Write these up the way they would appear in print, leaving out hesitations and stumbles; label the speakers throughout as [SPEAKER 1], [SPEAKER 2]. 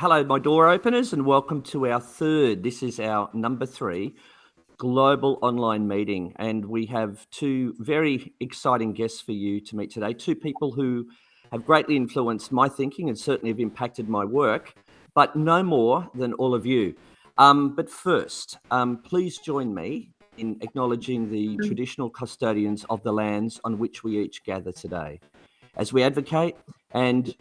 [SPEAKER 1] Hello, my door openers, and welcome to our this is our number 3 global online meeting. And we have 2 very exciting guests for you to meet today. 2 people who have greatly influenced my thinking and certainly have impacted my work, but no more than all of you. But first, please join me in acknowledging the traditional custodians of the lands on which we each gather today. As we advocate and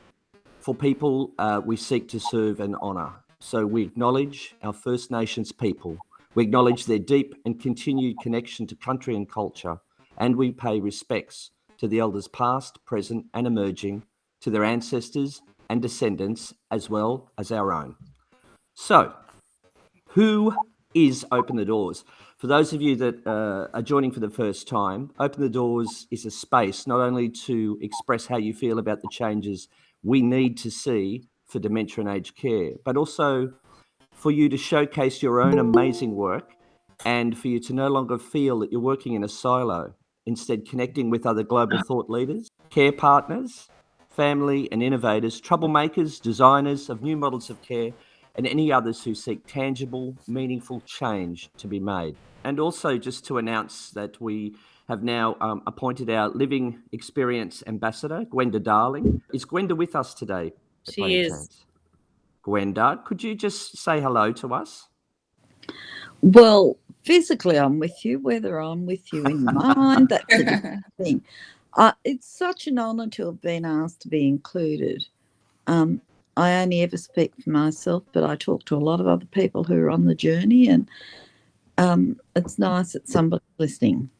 [SPEAKER 1] for people we seek to serve and honour. So we acknowledge our First Nations people. We acknowledge their deep and continued connection to country and culture, and we pay respects to the elders past, present and emerging, to their ancestors and descendants, as well as our own. So, who is Open the Doors? For those of you that are joining for the first time, Open the Doors is a space not only to express how you feel about the changes we need to see for dementia and aged care, but also for you to showcase your own amazing work and for you to no longer feel that you're working in a silo, instead connecting with other global thought leaders, care partners, family and innovators, troublemakers, designers of new models of care, and any others who seek tangible, meaningful change to be made. And also just to announce that we have now appointed our Living Experience Ambassador, Gwenda Darling. Is Gwenda with us today?
[SPEAKER 2] She is.
[SPEAKER 1] Chance? Gwenda, could you just say hello to us?
[SPEAKER 3] Well, physically I'm with you, whether I'm with you in mind, that's a different thing. It's such an honour to have been asked to be included. I only ever speak for myself, but I talk to a lot of other people who are on the journey, and it's nice that somebody's listening.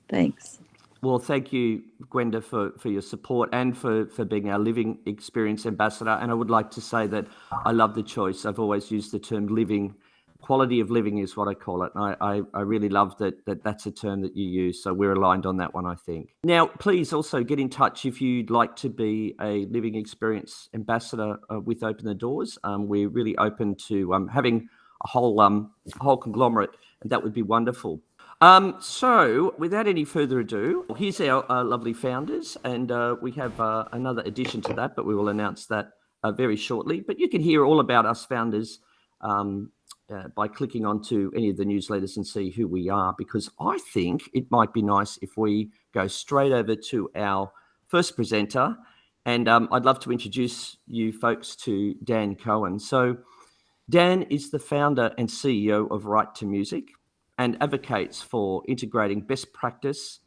[SPEAKER 3] Thanks.
[SPEAKER 1] Well, thank you, Gwenda, for your support and for being our Living Experience Ambassador. And I would like to say that I love the choice. I've always used the term living. Quality of living is what I call it. And I really love that's a term that you use. So we're aligned on that one, I think. Now, please also get in touch if you'd like to be a Living Experience Ambassador with Open the Doors. We're really open to having a whole conglomerate, and that would be wonderful. So without any further ado, here's our lovely founders, and we have another addition to that, but we will announce that very shortly. But you can hear all about us founders by clicking onto any of the newsletters and see who we are, because I think it might be nice if we go straight over to our first presenter, and I'd love to introduce you folks to Dan Cohen. So Dan is the founder and CEO of Right to Music, and advocates for integrating best practice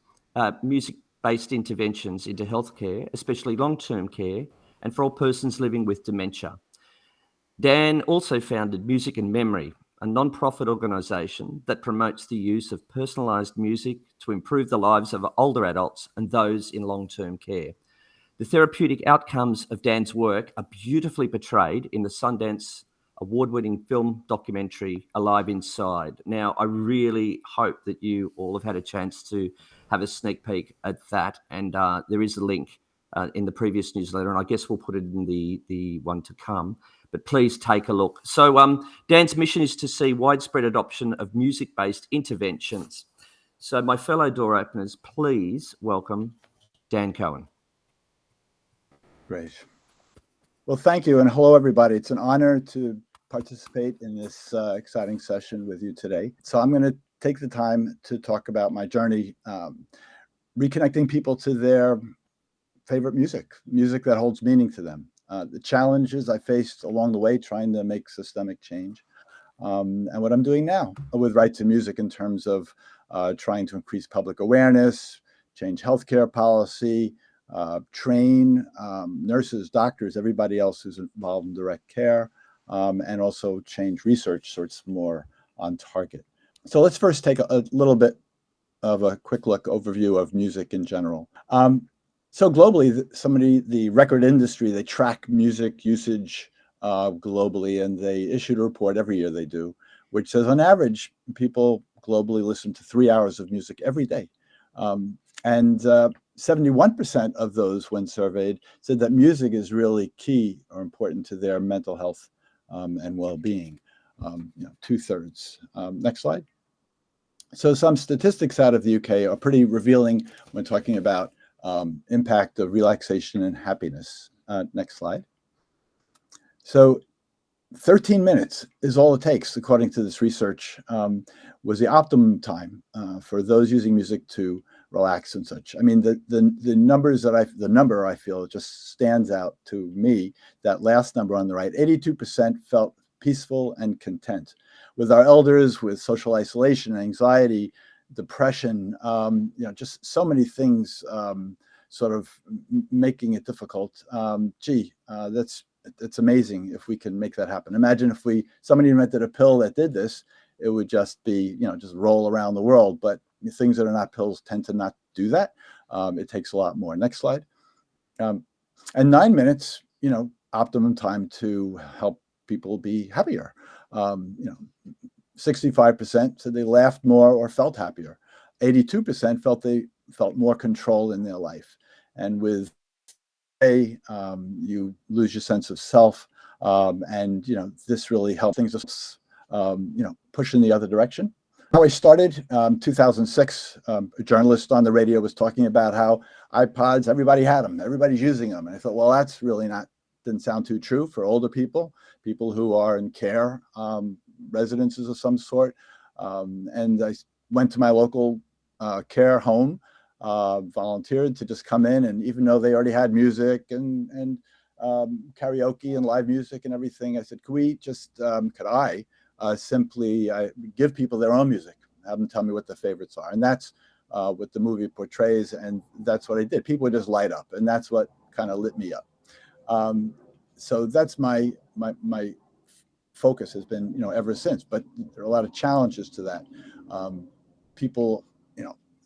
[SPEAKER 1] music-based interventions into healthcare, especially long-term care, and for all persons living with dementia. Dan also founded Music and Memory, a non-profit organisation that promotes the use of personalised music to improve the lives of older adults and those in long-term care. The therapeutic outcomes of Dan's work are beautifully portrayed in the Sundance award-winning film documentary Alive Inside. Now, I really hope that you all have had a chance to have a sneak peek at that, and there is a link in the previous newsletter, and I guess we'll put it in the one to come, but please take a look. So Dan's mission is to see widespread adoption of music-based interventions. So my fellow door openers, please welcome Dan Cohen.
[SPEAKER 4] Great. Well, thank you, and hello, everybody. It's an honor to participate in this exciting session with you today. So I'm going to take the time to talk about my journey, reconnecting people to their favorite music that holds meaning to them, the challenges I faced along the way trying to make systemic change, and what I'm doing now with Right to Music in terms of trying to increase public awareness, change healthcare policy, train nurses, doctors, everybody else who's involved in direct care, and also change research so it's more on target. So let's first take a little bit of a quick overview of music in general. So globally, the record industry, they track music usage globally, and they issued a report every year they do, which says on average, people globally listen to 3 hours of music every day. And 71% of those, when surveyed, said that music is really key or important to their mental health and well-being. 2/3. Next slide. So some statistics out of the UK are pretty revealing when talking about impact of relaxation and happiness. Next slide. So 13 minutes is all it takes, according to this research, was the optimum time for those using music to relax and such. I mean, the number I feel just stands out to me. That last number on the right, 82% felt peaceful and content. With our elders, with social isolation, anxiety, depression, just so many things sort of making it difficult. It's amazing if we can make that happen. Imagine if somebody invented a pill that did this, it would just be, just roll around the world. But things that are not pills tend to not do that. It takes a lot more. Next slide. And 9 minutes, optimum time to help people be happier. 65% said they laughed more or felt happier. 82% felt more control in their life. And with you lose your sense of self, and this really helped things push in the other direction. How I started, 2006, a journalist on the radio was talking about how iPods, everybody had them, everybody's using them, and I thought, well, that's really didn't sound too true for older people who are in care residences of some sort. And I went to my local care home, volunteered to just come in, and even though they already had music and karaoke and live music and everything, I said, could I simply give people their own music, have them tell me what their favorites are? And that's what the movie portrays, and that's what I did. People would just light up, and that's what kind of lit me up. So that's my focus has been, ever since. But there are a lot of challenges to that. People,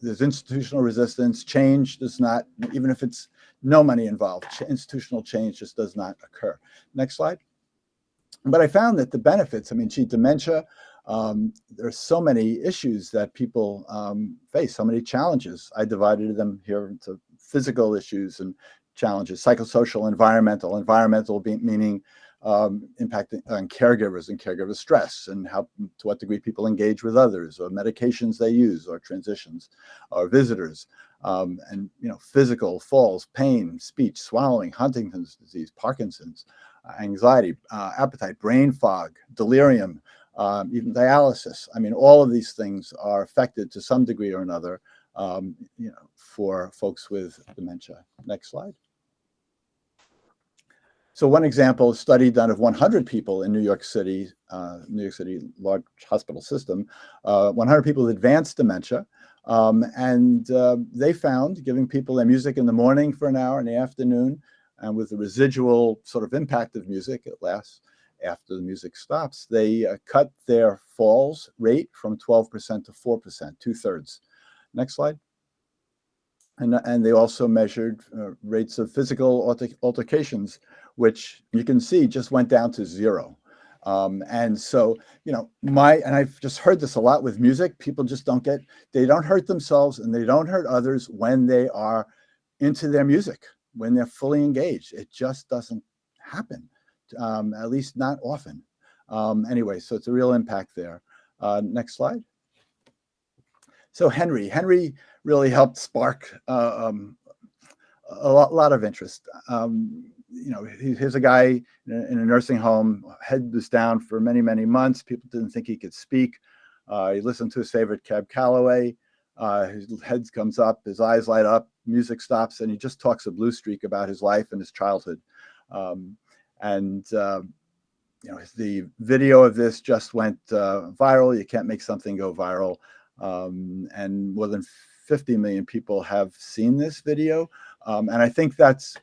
[SPEAKER 4] there's institutional resistance. Change does not, even if it's no money involved, institutional change just does not occur. Next slide. But I found that the benefits, dementia, there's so many issues that people face, so many challenges. I divided them here into physical issues and challenges, psychosocial, environmental meaning impacting on caregivers and caregiver stress, and to what degree people engage with others, or medications they use, or transitions, or visitors, and physical falls, pain, speech, swallowing, Huntington's disease, Parkinson's, anxiety, appetite, brain fog, delirium, even dialysis. All of these things are affected to some degree or another, for folks with dementia. Next slide. So one example, a study done of 100 people in New York City large hospital system, 100 people with advanced dementia, and they found giving people their music in the morning for an hour, in the afternoon, and with the residual sort of impact of music, it lasts after the music stops, they cut their falls rate from 12% to 4%, 2/3. Next slide. And they also measured rates of physical altercations, which you can see just went down to 0. And so, and I've just heard this a lot with music. People just they don't hurt themselves and they don't hurt others when they are into their music, when they're fully engaged. It just doesn't happen, at least not often. Anyway, so it's a real impact there. Next slide. So Henry really helped spark a lot of interest. Here's a guy in a nursing home, head was down for many, many months. People didn't think he could speak. He listened to his favorite Cab Calloway. His head comes up, his eyes light up, music stops, and he just talks a blue streak about his life and his childhood. The video of this just went viral. You can't make something go viral. And more than 50 million people have seen this video. And I think that's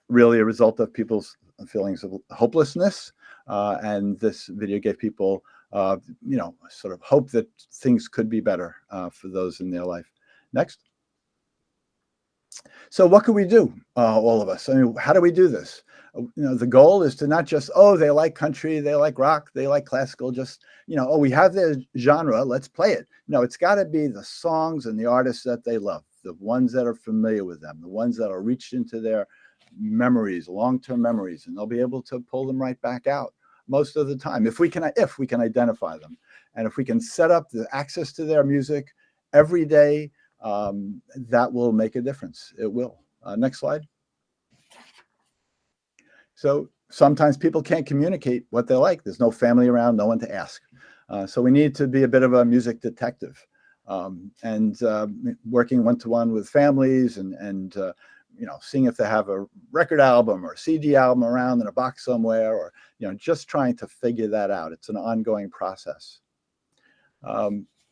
[SPEAKER 4] really a result of people's feelings of hopelessness. And this video gave people, sort of hope that things could be better for those in their life. Next. So what can we do, all of us? How do we do this? The goal is to not just, they like country, they like rock, they like classical, just, we have their genre, let's play it. No, it's got to be the songs and the artists that they love, the ones that are familiar with them, the ones that are reached into their memories, long-term memories, and they'll be able to pull them right back out most of the time, if we can identify them. And if we can set up the access to their music every day, that will make a difference. It will. Next slide. So sometimes people can't communicate what they like. There's no family around, no one to ask. So we need to be a bit of a music detective, and working one-to-one with families and seeing if they have a record album or CD album around in a box somewhere, or just trying to figure that out. It's an ongoing process.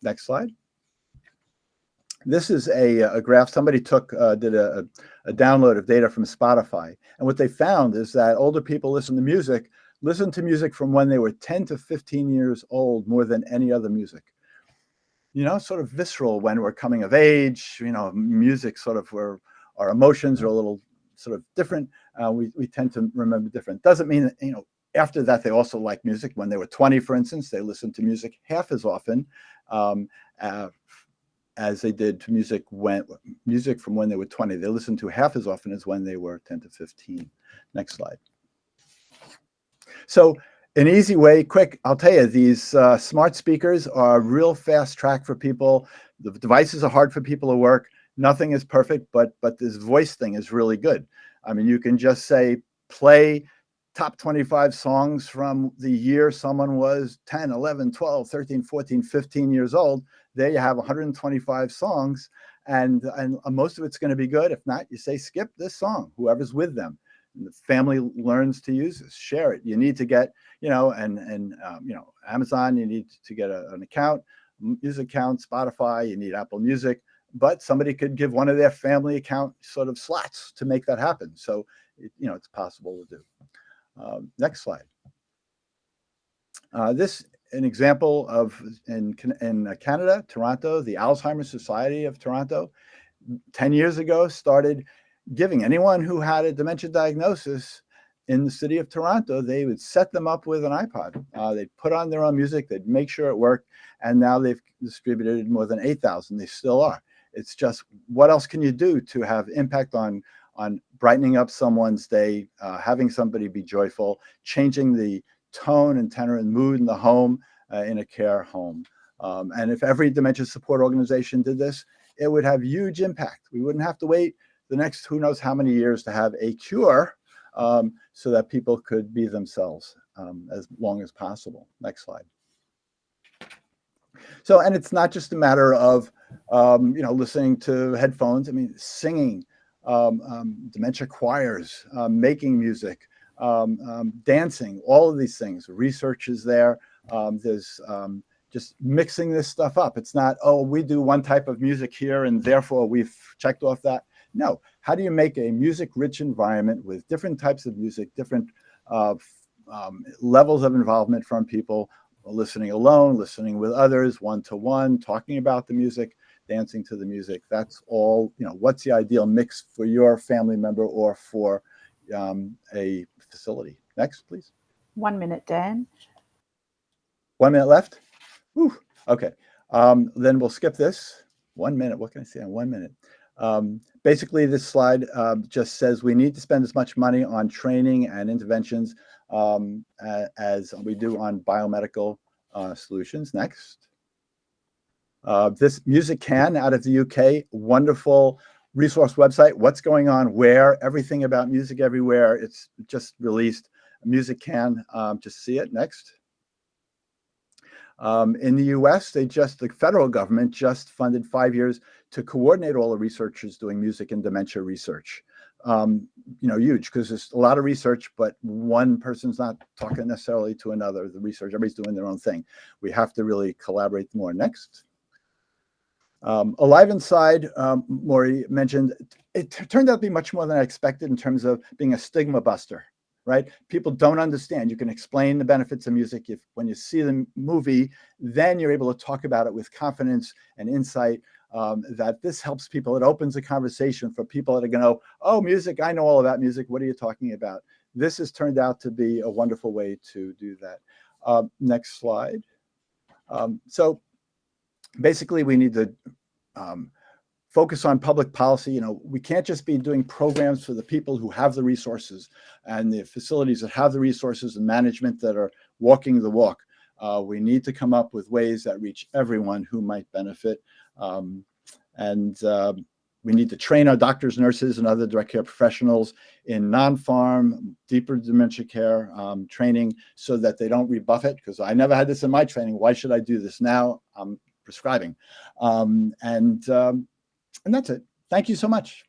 [SPEAKER 4] Next slide. This is a graph somebody did a download of data from Spotify, and what they found is that older people listen to music from when they were 10 to 15 years old more than any other music. Sort of visceral when we're coming of age. Music sort of where our emotions are a little sort of different. We tend to remember different. Doesn't mean that after that they also like music. When they were 20, for instance, they listened to music half as often as they did to music from when they were 20. They listened to half as often as when they were 10 to 15. Next slide. So an easy way, quick, I'll tell you, these smart speakers are a real fast track for people. The devices are hard for people to work. Nothing is perfect, but this voice thing is really good. I mean, you can just say, play top 25 songs from the year someone was 10, 11, 12, 13, 14, 15 years old. There you have 125 songs, and most of it's going to be good. If not, you say, skip this song, whoever's with them. And the family learns to use this, share it. You need to get, Amazon, you need to get an account, music account, Spotify, you need Apple Music, but somebody could give one of their family account sort of slots to make that happen. So, it's possible to do. Next slide. This an example of in Canada, Toronto, the Alzheimer's Society of Toronto, 10 years ago started giving anyone who had a dementia diagnosis in the city of Toronto, they would set them up with an iPod. They'd put on their own music, they'd make sure it worked, and now they've distributed more than 8,000. They still are. It's just, what else can you do to have impact on brightening up someone's day, having somebody be joyful, changing the tone and tenor and mood in the home, in a care home. And if every dementia support organization did this, it would have huge impact. We wouldn't have to wait the next who knows how many years to have a cure, so that people could be themselves as long as possible. Next slide. So, and it's not just a matter of, listening to headphones. I mean, singing, dementia choirs, making music, dancing, all of these things. Research is there. There's just mixing this stuff up. It's not, oh, we do one type of music here and therefore we've checked off that. No, how do you make a music-rich environment with different types of music, different levels of involvement from people, listening alone, listening with others, one-to-one, talking about the music, dancing to the music. That's all, what's the ideal mix for your family member or for a facility. Next, please.
[SPEAKER 2] 1 minute, Dan.
[SPEAKER 4] 1 minute left? Whew. Okay. Then we'll skip this. 1 minute. What can I say in 1 minute? Basically, this slide just says we need to spend as much money on training and interventions as we do on biomedical solutions. Next. This Music Can out of the UK, wonderful resource website. What's going on where? Everything about music everywhere. It's just released. Music Can, just see it. Next. In the US, the federal government just funded 5 years to coordinate all the researchers doing music and dementia research. Huge, because there's a lot of research, but one person's not talking necessarily to another. The research, everybody's doing their own thing. We have to really collaborate more. Next. Alive Inside, Maury mentioned, it turned out to be much more than I expected in terms of being a stigma buster. Right? People don't understand. You can explain the benefits of music. When you see the movie, then you're able to talk about it with confidence and insight, that this helps people. It opens a conversation for people that are going to go, oh, music, I know all about music. What are you talking about? This has turned out to be a wonderful way to do that. Next slide. So basically, we need to focus on public policy. We can't just be doing programs for the people who have the resources and the facilities that have the resources and management that are walking the walk. We need to come up with ways that reach everyone who might benefit. We need to train our doctors, nurses, and other direct care professionals in non-pharm, deeper dementia care training so that they don't rebuff it, because I never had this in my training. Why should I do this now? I'm prescribing. And that's it. Thank you so much.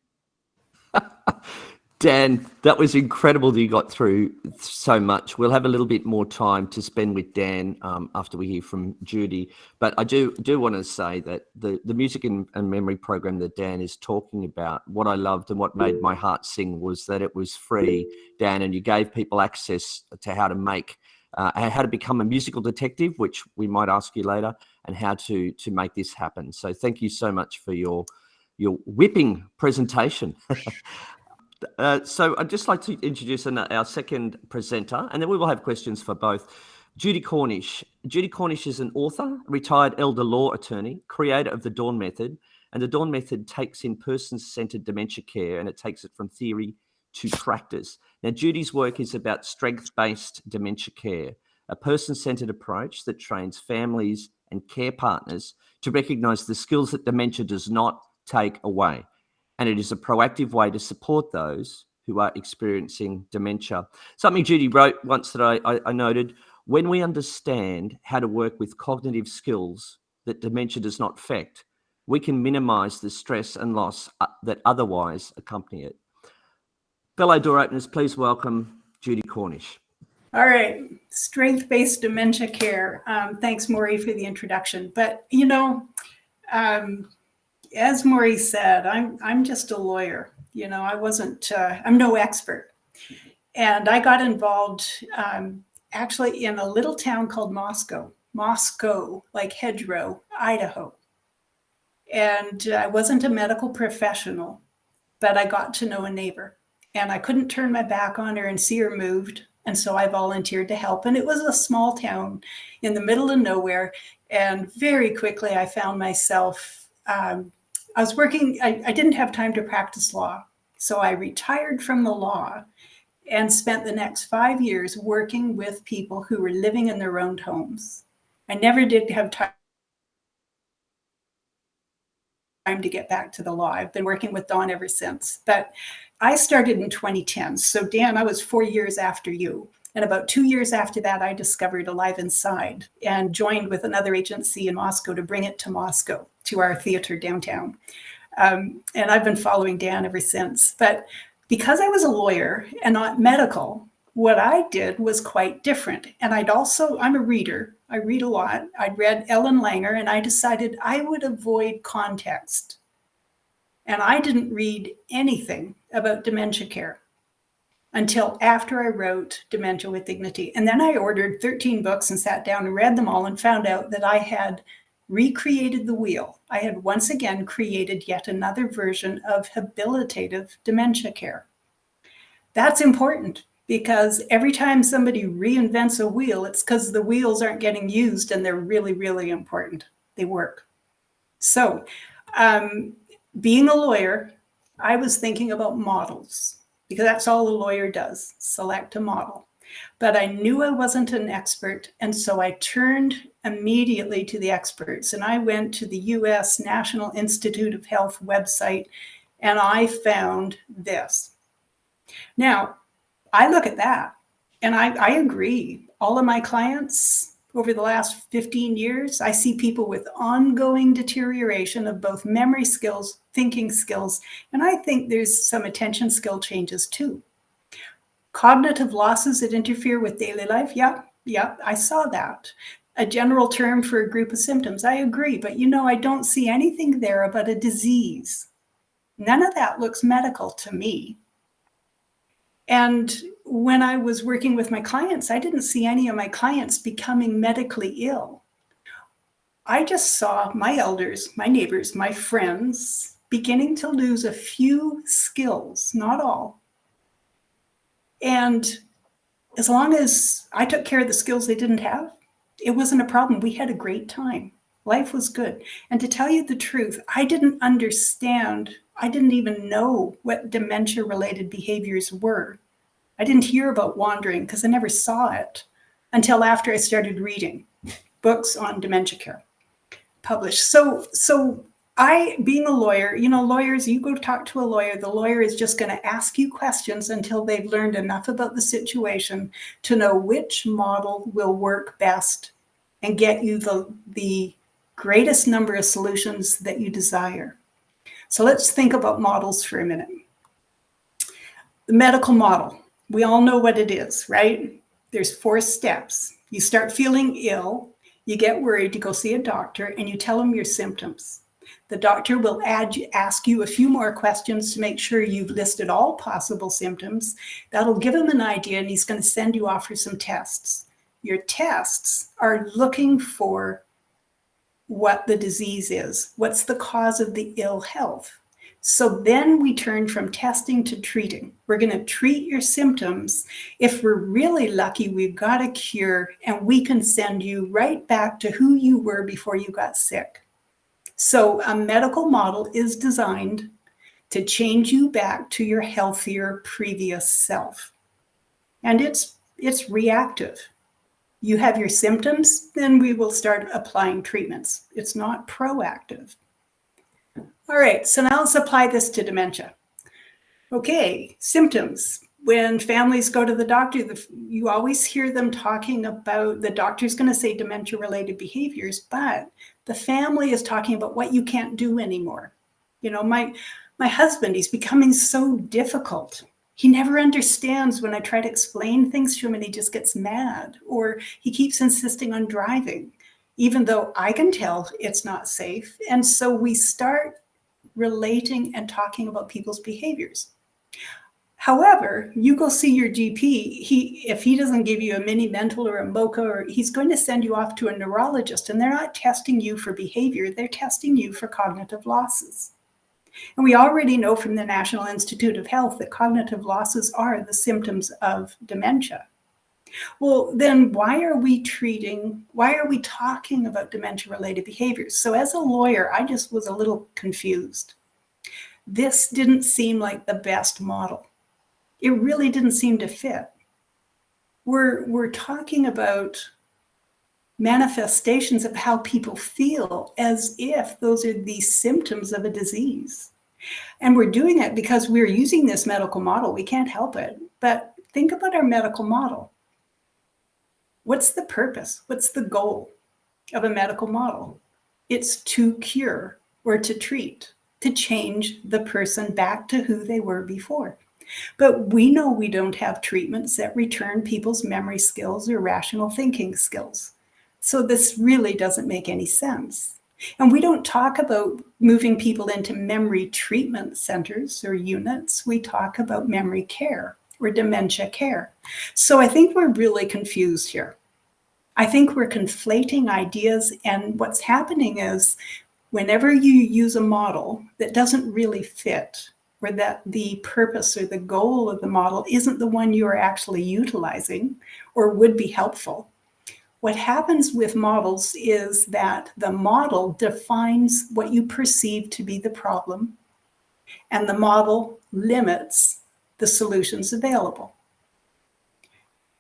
[SPEAKER 1] Dan, that was incredible that you got through so much. We'll have a little bit more time to spend with Dan after we hear from Judy. But I do want to say that the music and memory program that Dan is talking about, what I loved and what made my heart sing was that it was free, Dan, and you gave people access to how to make, how to become a musical detective, which we might ask you later, and how to make this happen. So thank you so much for your whipping presentation. So I'd just like to introduce our second presenter, and then we will have questions for both. Judy Cornish. Judy Cornish is an author, retired elder law attorney, creator of the Dawn Method, and the Dawn Method takes in person-centered dementia care, and it takes it from theory to practice. Now, Judy's work is about strength-based dementia care, a person-centered approach that trains families and care partners to recognize the skills that dementia does not take away. And it is a proactive way to support those who are experiencing dementia. Something Judy wrote once that I noted, when we understand how to work with cognitive skills that dementia does not affect, we can minimize the stress and loss that otherwise accompany it. Fellow door openers, please welcome Judy Cornish.
[SPEAKER 2] All right, strength-based dementia care. Thanks, Maury, for the introduction. But, you know, as Maury said, I'm just a lawyer. You know, I'm no expert. And I got involved actually in a little town called Moscow, like hedgerow, Idaho. And I wasn't a medical professional, but I got to know a neighbor. And I couldn't turn my back on her and see her moved. And so I volunteered to help. And it was a small town in the middle of nowhere. And very quickly I found myself, I was working, I didn't have time to practice law. So I retired from the law and spent the next 5 years working with people who were living in their own homes. I never did have time to get back to the law. I've been working with Dawn ever since. But I started in 2010. So Dan, I was 4 years after you. And about 2 years after that, I discovered Alive Inside and joined with another agency in Moscow to bring it to Moscow, to our theater downtown. And I've been following Dan ever since. But because I was a lawyer and not medical, what I did was quite different. And I'm a reader. I read a lot. I'd read Ellen Langer, and I decided I would avoid context. And I didn't read anything about dementia care until after I wrote Dementia with Dignity. And then I ordered 13 books and sat down and read them all and found out that I had recreated the wheel. I had once again created yet another version of habilitative dementia care. That's important because every time somebody reinvents a wheel, it's because the wheels aren't getting used and they're really, really important. They work. So being a lawyer, I was thinking about models because that's all a lawyer does, select a model. But I knew I wasn't an expert, and so I turned immediately to the experts, and I went to the US National Institute of Health website, and I found this. Now, I look at that, and I agree. All of my clients over the last 15 years, I see people with ongoing deterioration of both memory skills, thinking skills, and I think there's some attention skill changes too. Cognitive losses that interfere with daily life, yeah, I saw that. A general term for a group of symptoms, I agree, but I don't see anything there about a disease. None of that looks medical to me. And when I was working with my clients, I didn't see any of my clients becoming medically ill. I just saw my elders, my neighbors, my friends beginning to lose a few skills, not all. And as long as I took care of the skills they didn't have, it wasn't a problem. We had a great time. Life was good. And to tell you the truth, I didn't understand. I didn't even know what dementia-related behaviors were. I didn't hear about wandering because I never saw it until after I started reading books on dementia care published. So being a lawyer, lawyers, you go talk to a lawyer, the lawyer is just going to ask you questions until they've learned enough about the situation to know which model will work best and get you the greatest number of solutions that you desire. So let's think about models for a minute. The medical model, we all know what it is, right? There's 4 steps. You start feeling ill, you get worried, you go see a doctor, and you tell them your symptoms. The doctor will ask you a few more questions to make sure you've listed all possible symptoms. That'll give him an idea, and he's going to send you off for some tests. Your tests are looking for what the disease is. What's the cause of the ill health? So then we turn from testing to treating. We're going to treat your symptoms. If we're really lucky, we've got a cure, and we can send you right back to who you were before you got sick. So a medical model is designed to change you back to your healthier previous self. And it's reactive. You have your symptoms, then we will start applying treatments. It's not proactive. All right, so now let's apply this to dementia. Okay, symptoms. When families go to the doctor, you always hear them talking about, the doctor's going to say dementia-related behaviors, but the family is talking about what you can't do anymore. My husband, he's becoming so difficult. He never understands when I try to explain things to him, and he just gets mad, or he keeps insisting on driving, even though I can tell it's not safe. And so we start relating and talking about people's behaviors. However, you go see your GP, if he doesn't give you a mini mental or a MOCA, he's going to send you off to a neurologist, and they're not testing you for behavior, they're testing you for cognitive losses. And we already know from the National Institute of Health that cognitive losses are the symptoms of dementia. Well, then why are we talking about dementia-related behaviors? So as a lawyer, I just was a little confused. This didn't seem like the best model. It really didn't seem to fit. We're talking about manifestations of how people feel as if those are the symptoms of a disease. And we're doing it because we're using this medical model. We can't help it. But think about our medical model. What's the purpose? What's the goal of a medical model? It's to cure or to treat, to change the person back to who they were before. But we know we don't have treatments that return people's memory skills or rational thinking skills. So this really doesn't make any sense. And we don't talk about moving people into memory treatment centers or units. We talk about memory care or dementia care. So I think we're really confused here. I think we're conflating ideas, and what's happening is whenever you use a model that doesn't really fit, or that the purpose or the goal of the model isn't the one you are actually utilizing or would be helpful, what happens with models is that the model defines what you perceive to be the problem, and the model limits the solutions available.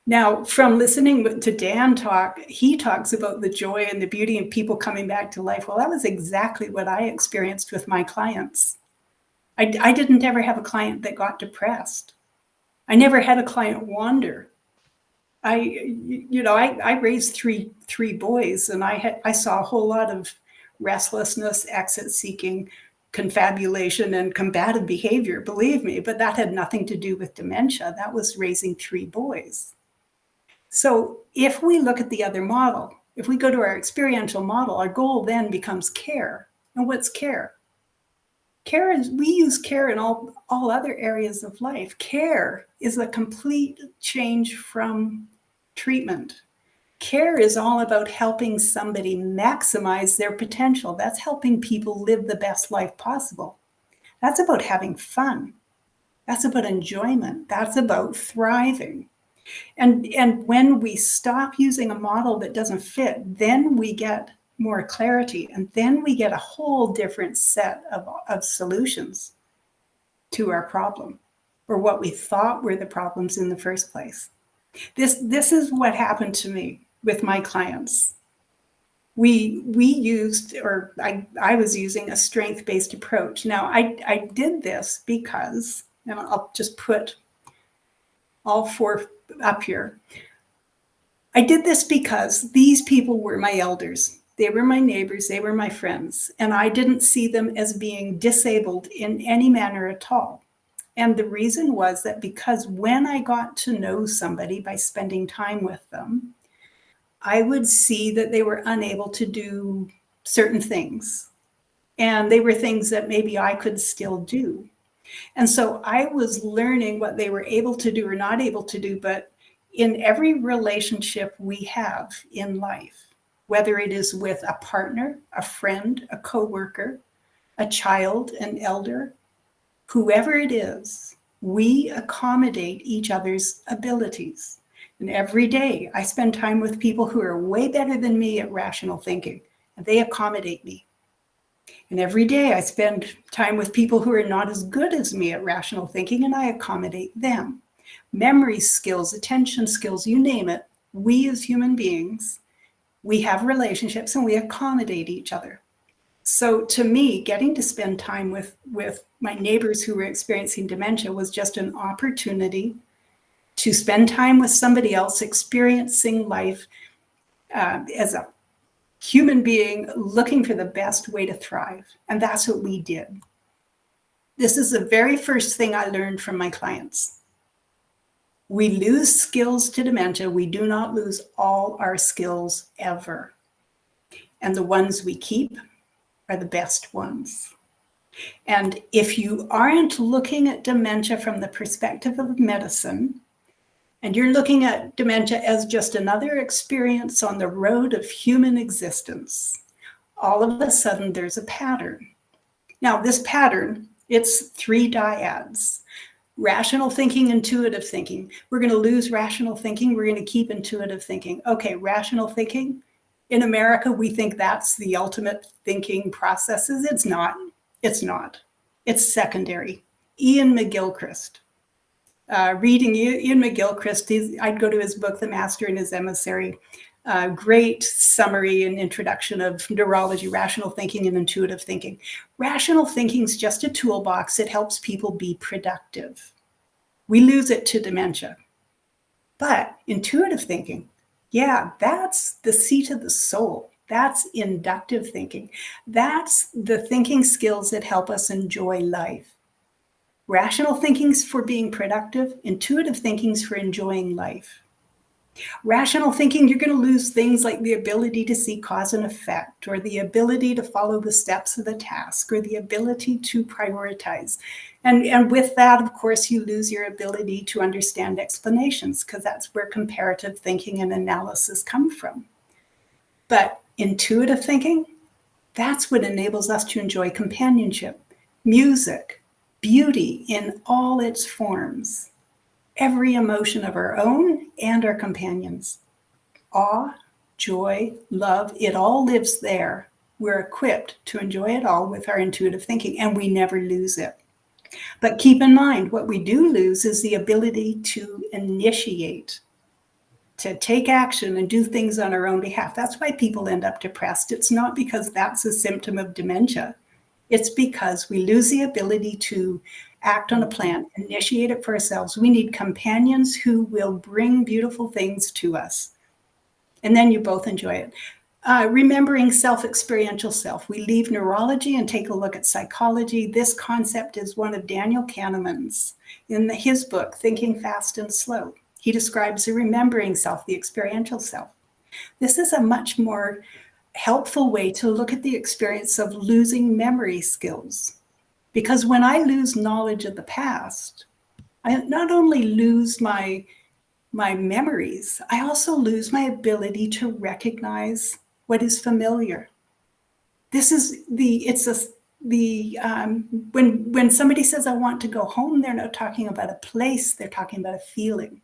[SPEAKER 2] Now, from listening to Dan talk, he talks about the joy and the beauty and people coming back to life. Well, that was exactly what I experienced with my clients. I didn't ever have a client that got depressed. I never had a client wander. I raised three boys, and I saw a whole lot of restlessness, exit seeking, confabulation, and combative behavior, believe me, but that had nothing to do with dementia. That was raising 3 boys. So if we look at the other model, if we go to our experiential model, our goal then becomes care. And what's care? Care is, we use care in all other areas of life. Care is a complete change from treatment. Care is all about helping somebody maximize their potential. That's helping people live the best life possible. That's about having fun. That's about enjoyment. That's about thriving. And when we stop using a model that doesn't fit, then we get more clarity, and then we get a whole different set of solutions to our problem, or what we thought were the problems in the first place. This is what happened to me with my clients. we used, or I was using a strength-based approach. Now, I did this because, and I'll just put all four up here. I did this because these people were my elders. They were my neighbors. They were my friends. And I didn't see them as being disabled in any manner at all. And the reason was that because when I got to know somebody by spending time with them, I would see that they were unable to do certain things. And they were things that maybe I could still do. And so I was learning what they were able to do or not able to do. But in every relationship we have in life, whether it is with a partner, a friend, a coworker, a child, an elder, whoever it is, we accommodate each other's abilities. And every day I spend time with people who are way better than me at rational thinking, and they accommodate me. And every day I spend time with people who are not as good as me at rational thinking, and I accommodate them. Memory skills, attention skills, you name it, we as human beings, we have relationships and we accommodate each other. So to me, getting to spend time with my neighbors who were experiencing dementia was just an opportunity to spend time with somebody else experiencing life as a human being looking for the best way to thrive. And that's what we did. This is the very first thing I learned from my clients. We lose skills to dementia. We do not lose all our skills ever. And the ones we keep are the best ones. And if you aren't looking at dementia from the perspective of medicine, and you're looking at dementia as just another experience on the road of human existence, all of a sudden there's a pattern. Now, this pattern, it's 3 dyads. Rational thinking, intuitive thinking. We're going to lose rational thinking. We're going to keep intuitive thinking. Okay, rational thinking. In America, we think that's the ultimate thinking processes. It's not. It's not. It's secondary. Ian McGilchrist. Reading Ian McGilchrist, I'd go to his book, The Master and His Emissary. Great summary and introduction of neurology, rational thinking, and intuitive thinking. Rational thinking is just a toolbox. It helps people be productive. We lose it to dementia. But intuitive thinking, yeah, that's the seat of the soul. That's inductive thinking. That's the thinking skills that help us enjoy life. Rational thinking's for being productive. Intuitive thinking's for enjoying life. Rational thinking, you're going to lose things like the ability to see cause and effect, or the ability to follow the steps of the task, or the ability to prioritize. And with that, of course, you lose your ability to understand explanations, because that's where comparative thinking and analysis come from. But intuitive thinking, that's what enables us to enjoy companionship, music, beauty in all its forms, every emotion of our own and our companions. Awe, joy, love, it all lives there. We're equipped to enjoy it all with our intuitive thinking, and we never lose it. But keep in mind, what we do lose is the ability to initiate, to take action and do things on our own behalf. That's why people end up depressed. It's not because that's a symptom of dementia. It's because we lose the ability to act on a plan, initiate it for ourselves. We need companions who will bring beautiful things to us. And then you both enjoy it. Remembering self-experiential self. We leave neurology and take a look at psychology. This concept is one of Daniel Kahneman's in his book, Thinking Fast and Slow. He describes the remembering self, the experiential self. This is a much more helpful way to look at the experience of losing memory skills. Because when I lose knowledge of the past, I not only lose my memories, I also lose my ability to recognize what is familiar. This is when somebody says, I want to go home, they're not talking about a place, they're talking about a feeling.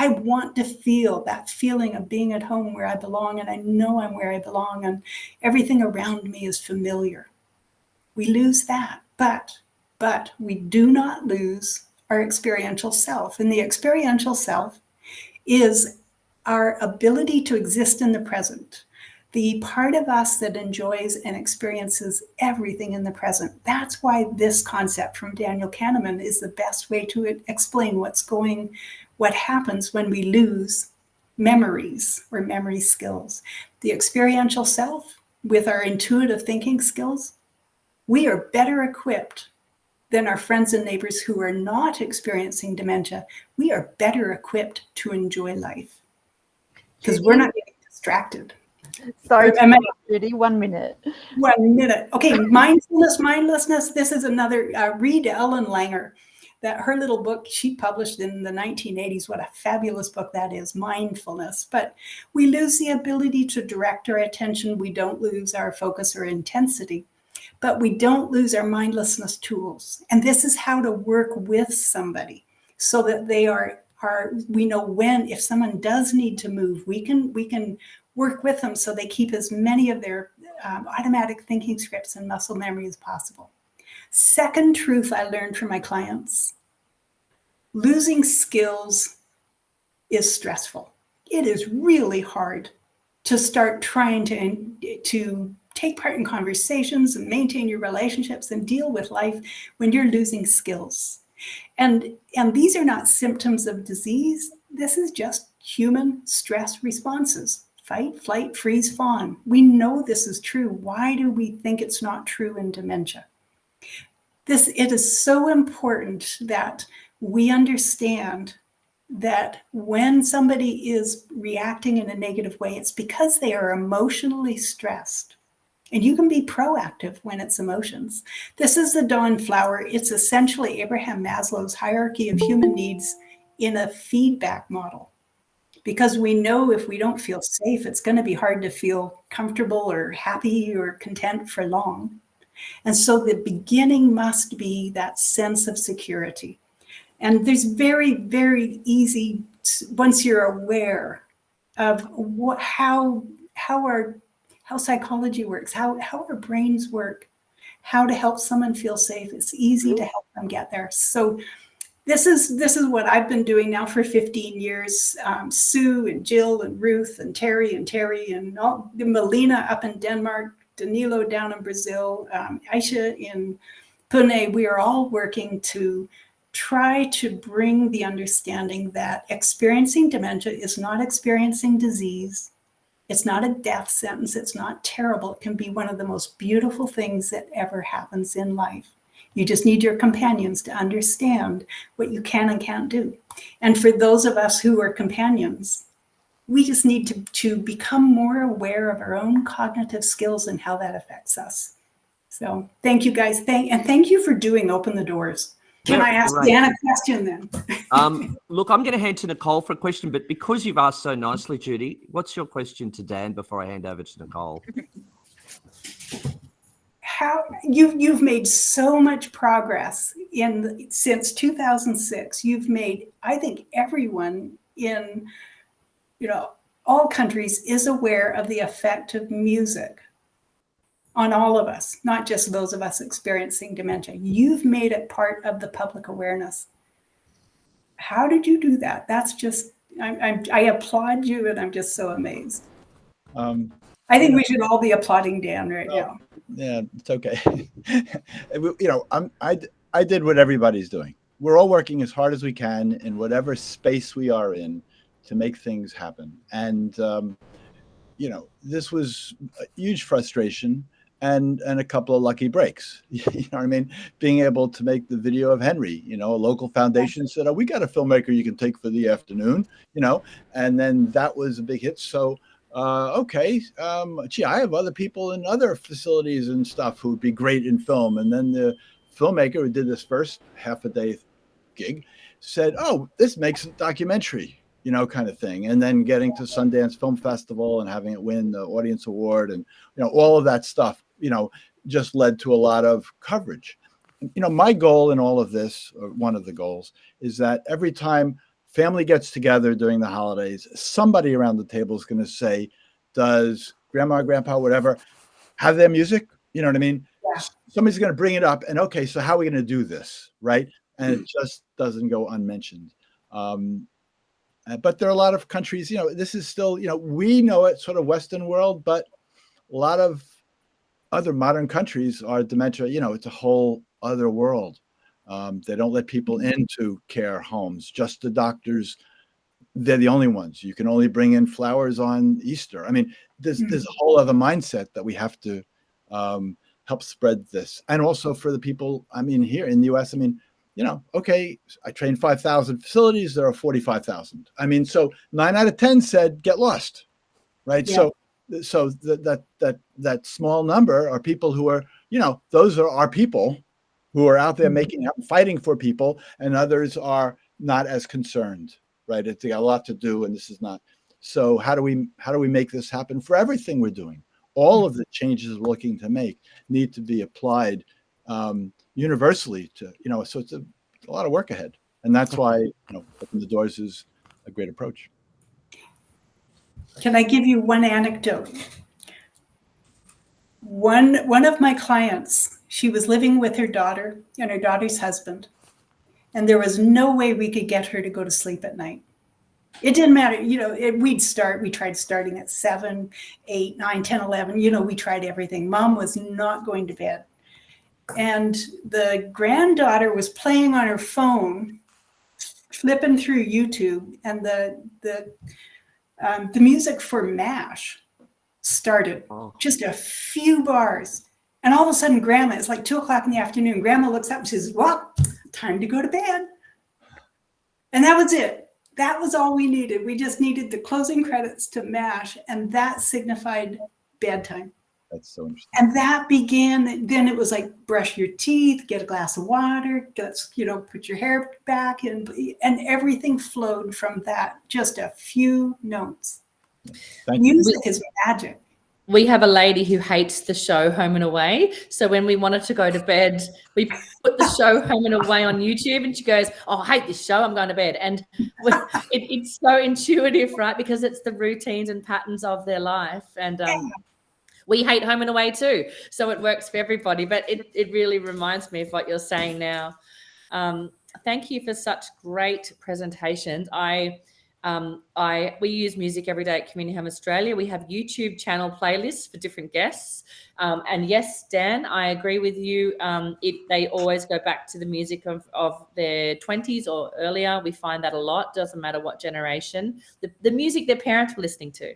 [SPEAKER 2] I want to feel that feeling of being at home where I belong, and I know I'm where I belong, and everything around me is familiar. We lose that, but we do not lose our experiential self. And the experiential self is our ability to exist in the present, The part of us that enjoys and experiences everything in the present. That's why this concept from Daniel Kahneman is the best way to explain what happens when we lose memories or memory skills. The experiential self, with our intuitive thinking skills, we are better equipped than our friends and neighbors who are not experiencing dementia. We are better equipped to enjoy life because we're not getting distracted.
[SPEAKER 5] Sorry, Judy, 1 minute.
[SPEAKER 2] 1 minute. Okay, mindlessness. This is another, read Ellen Langer, that her little book she published in the 1980s. What a fabulous book that is, Mindfulness. But we lose the ability to direct our attention. We don't lose our focus or intensity, but we don't lose our mindlessness tools. And this is how to work with somebody so that they we know when, if someone does need to move, we can work with them so they keep as many of their automatic thinking scripts and muscle memory as possible. Second truth I learned from my clients: losing skills is stressful. It is really hard to start trying to take part in conversations and maintain your relationships and deal with life when you're losing skills. And these are not symptoms of disease. This is just human stress responses. Fight, flight, freeze, fawn. We know this is true. Why do we think it's not true in dementia? It is so important that we understand that when somebody is reacting in a negative way, it's because they are emotionally stressed. And you can be proactive when it's emotions. This is the Dawn Flower. It's essentially Abraham Maslow's hierarchy of human needs in a feedback model. Because we know if we don't feel safe, it's going to be hard to feel comfortable or happy or content for long. And so the beginning must be that sense of security. And there's very, very easy, once you're aware of how psychology works, how our brains work, how to help someone feel safe, it's easy to help them get there. So this is what I've been doing now for 15 years. Sue and Jill and Ruth and Terry and Melina up in Denmark, Danilo down in Brazil, Aisha in Pune, we are all working to try to bring the understanding that experiencing dementia is not experiencing disease. It's not a death sentence. It's not terrible. It can be one of the most beautiful things that ever happens in life. You just need your companions to understand what you can and can't do. And for those of us who are companions, we just need to become more aware of our own cognitive skills and how that affects us. So thank you guys. Thank you for doing Open the Doors. Can I ask Dan a question then?
[SPEAKER 1] Look, I'm going to hand to Nicole for a question, but because you've asked so nicely, Judy, what's your question to Dan before I hand over to Nicole?
[SPEAKER 2] How you've made so much progress since 2006. You've made, I think, everyone in all countries is aware of the effect of music on all of us, not just those of us experiencing dementia. You've made it part of the public awareness. How did you do that? That's just, I applaud you, and I'm just so amazed. I think we should all be applauding Dan right now.
[SPEAKER 4] Yeah, it's okay. I did what everybody's doing. We're all working as hard as we can in whatever space we are in to make things happen. And, this was a huge frustration and a couple of lucky breaks. You know what I mean? Being able to make the video of Henry, a local foundation said, "Oh, we got a filmmaker you can take for the afternoon," and then that was a big hit. So, okay, I have other people in other facilities and stuff who would be great in film. And then the filmmaker who did this first half a day gig said, "Oh, this makes a documentary," kind of thing. And then getting to Sundance Film Festival and having it win the Audience Award and, all of that stuff, just led to a lot of coverage. My goal in all of this, or one of the goals, is that every time family gets together during the holidays, somebody around the table is going to say, "Does grandma, grandpa, whatever, have their music?" You know what I mean? Yeah. Somebody's going to bring it up, and okay, so how are we going to do this, right? And it just doesn't go unmentioned. But there are a lot of countries, this is still, we know it sort of Western world, but a lot of other modern countries are dementia, it's a whole other world. They don't let people into care homes, just the doctors. They're the only ones. You can only bring in flowers on Easter. I mean, there's a whole other mindset that we have to help spread this. And also for the people, here in the US, okay, I trained 5,000 facilities. There are 45,000. So 9 out of 10 said, get lost, right?
[SPEAKER 2] Yeah.
[SPEAKER 4] So that small number are people who are, those are our people who are out there fighting for people, and others are not as concerned, right? It's got a lot to do, and this is not. So how do we make this happen for everything we're doing? All of the changes we're looking to make need to be applied universally to, so it's a lot of work ahead. And that's why, open the doors is a great approach.
[SPEAKER 2] Can I give you one anecdote? One of my clients, she was living with her daughter and her daughter's husband, and there was no way we could get her to go to sleep at night. It didn't matter, we tried starting at 7, 8, 9, 10, 11, we tried everything. Mom was not going to bed. And the granddaughter was playing on her phone, flipping through YouTube, and the music for MASH started, just a few bars. And all of a sudden, Grandma, it's like 2 o'clock in the afternoon. Grandma looks up and says, well, time to go to bed. And that was it. That was all we needed. We just needed the closing credits to MASH, and that signified bedtime.
[SPEAKER 4] That's so interesting.
[SPEAKER 2] And that began, then it was like brush your teeth, get a glass of water, put your hair back, and everything flowed from that. Just a few notes. Music is magic.
[SPEAKER 6] We have a lady who hates the show Home and Away. So when we wanted to go to bed, we put the show Home and Away on YouTube, and she goes, oh, I hate this show, I'm going to bed. And it's so intuitive, right? Because it's the routines and patterns of their life. And we hate Home and Away too. So it works for everybody. But it really reminds me of what you're saying now. Thank you for such great presentations. We use music every day at Community Home Australia. We have YouTube channel playlists for different guests. And yes, Dan, I agree with you. They always go back to the music of their 20s or earlier. We find that a lot. Doesn't matter what generation. The music their parents were listening to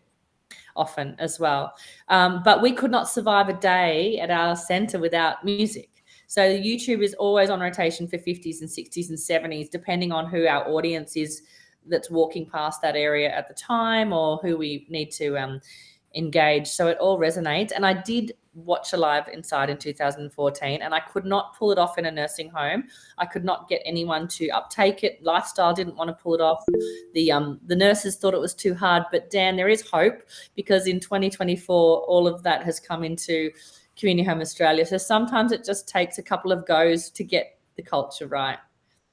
[SPEAKER 6] often as well. But we could not survive a day at our centre without music. So YouTube is always on rotation for 50s and 60s and 70s, depending on who our audience is that's walking past that area at the time, or who we need to engage. So it all resonates. And I did watch a live inside in 2014, and I could not pull it off in a nursing home. I could not get anyone to uptake it. Lifestyle didn't want to pull it off. The nurses thought it was too hard. But Dan, there is hope, because in 2024, all of that has come into Community Home Australia. So sometimes it just takes a couple of goes to get the culture right.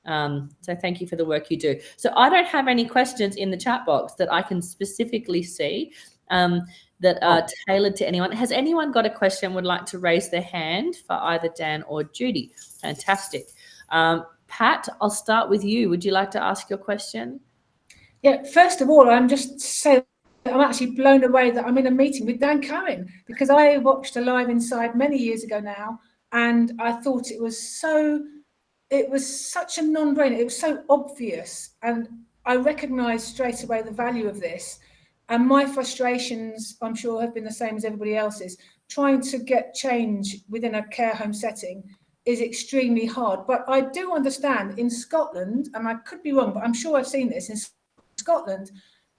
[SPEAKER 6] So thank you for the work you do. So I don't have any questions in the chat box that I can specifically see that are tailored to anyone. Has anyone got a question, would like to raise their hand for either Dan or Judy? Fantastic. Pat, I'll start with you. Would you like to ask your question?
[SPEAKER 7] Yeah, first of all, I'm actually blown away that I'm in a meeting with Dan Cohen, because I watched a live inside many years ago now, and I thought it was such a non-brainer. It was so obvious, and I recognised straight away the value of this. And my frustrations, I'm sure, have been the same as everybody else's. Trying to get change within a care home setting is extremely hard. But I do understand in Scotland, and I could be wrong, but I'm sure I've seen this, in Scotland,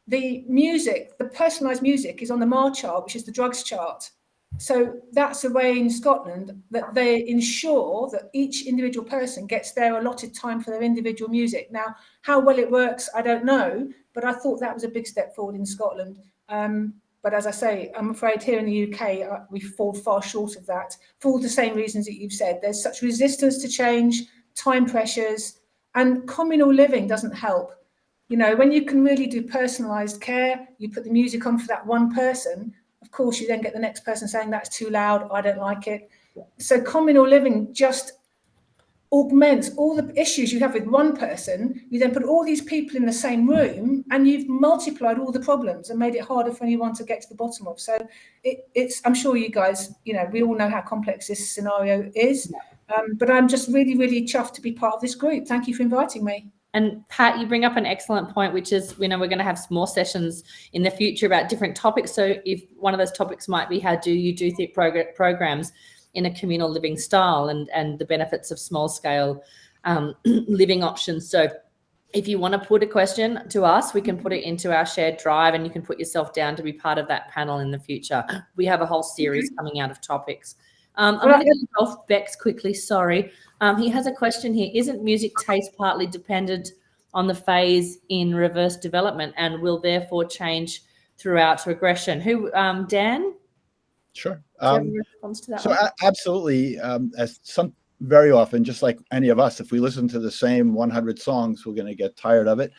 [SPEAKER 7] the music, the personalised music is on the MAR chart, which is the drugs chart. So that's a way in Scotland that they ensure that each individual person gets their allotted time for their individual music. Now, how well it works, I don't know, but I thought that was a big step forward in Scotland. But as I say, I'm afraid here in the UK, we fall far short of that for all the same reasons that you've said. There's such resistance to change, time pressures, and communal living doesn't help. You know, when you can really do personalised care, you put the music on for that one person. Of course, you then get the next person saying that's too loud, I don't like it. So communal living just augments all the issues you have with one person. You then put all these people in the same room and you've multiplied all the problems and made it harder for anyone to get to the bottom of. So it's, I'm sure you guys, we all know how complex this scenario is, but I'm just really, really chuffed to be part of this group. Thank you for inviting me.
[SPEAKER 6] And Pat, you bring up an excellent point, which is, we're going to have more sessions in the future about different topics. So if one of those topics might be, how do you do programs in a communal living style, and the benefits of small scale living options. So if you want to put a question to us, we can put it into our shared drive, and you can put yourself down to be part of that panel in the future. We have a whole series coming out of topics. I'm going to go off Bex quickly. Sorry. He has a question here. Isn't music taste partly dependent on the phase in reverse development, and will therefore change throughout regression? Who, Dan?
[SPEAKER 4] Sure.
[SPEAKER 6] Do you have a response to that
[SPEAKER 4] So
[SPEAKER 6] one?
[SPEAKER 4] absolutely, very often, just like any of us, if we listen to the same 100 songs, we're going to get tired of it.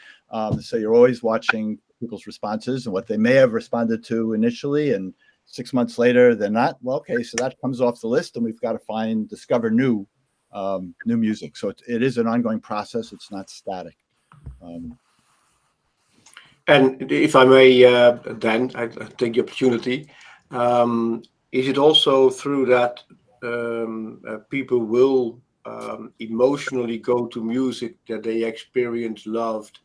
[SPEAKER 4] So you're always watching people's responses and what they may have responded to initially, and 6 months later they're not. Well, okay, so that comes off the list, and we've got to discover new music. So it is an ongoing process. It's not static.
[SPEAKER 8] And if I may, Dan, I take the opportunity. Is it also through that people will emotionally go to music that they experience loved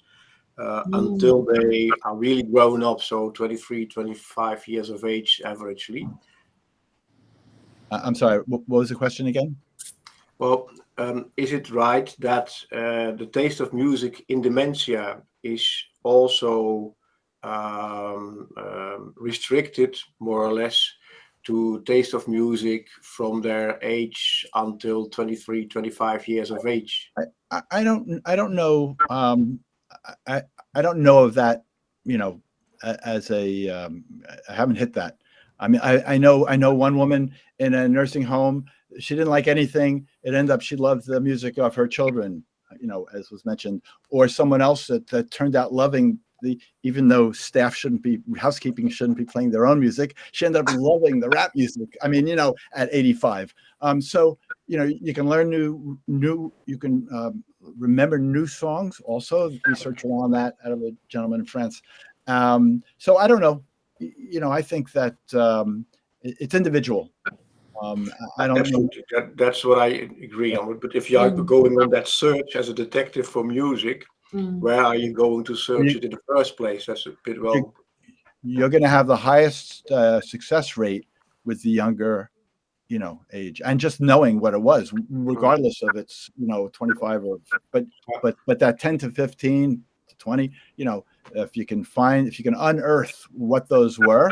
[SPEAKER 8] until they are really grown up, so 23, 25 years of age averagely?
[SPEAKER 4] I'm sorry, what was the question again?
[SPEAKER 8] Well, is it right that the taste of music in dementia is also restricted more or less to taste of music from their age until 23, 25 years of age?
[SPEAKER 4] I don't know. I don't know of that, as a, I haven't hit that. I mean, I know one woman in a nursing home, she didn't like anything. It ended up, she loved the music of her children, as was mentioned, or someone else that turned out loving even though housekeeping shouldn't be playing their own music, she ended up loving the rap music. I mean, at 85. So, you can learn you can remember new songs also. Research around that out of a gentleman in France. So I don't know. I think that it's individual. I don't know.
[SPEAKER 8] That's what I agree on. But if you are going on that search as a detective for music, where are you going to search it in the first place? That's a bit
[SPEAKER 4] You're going to have the highest success rate with the younger, age, and just knowing what it was, regardless of it's 25 or but that 10 to 15 to 20, if you can unearth what those were,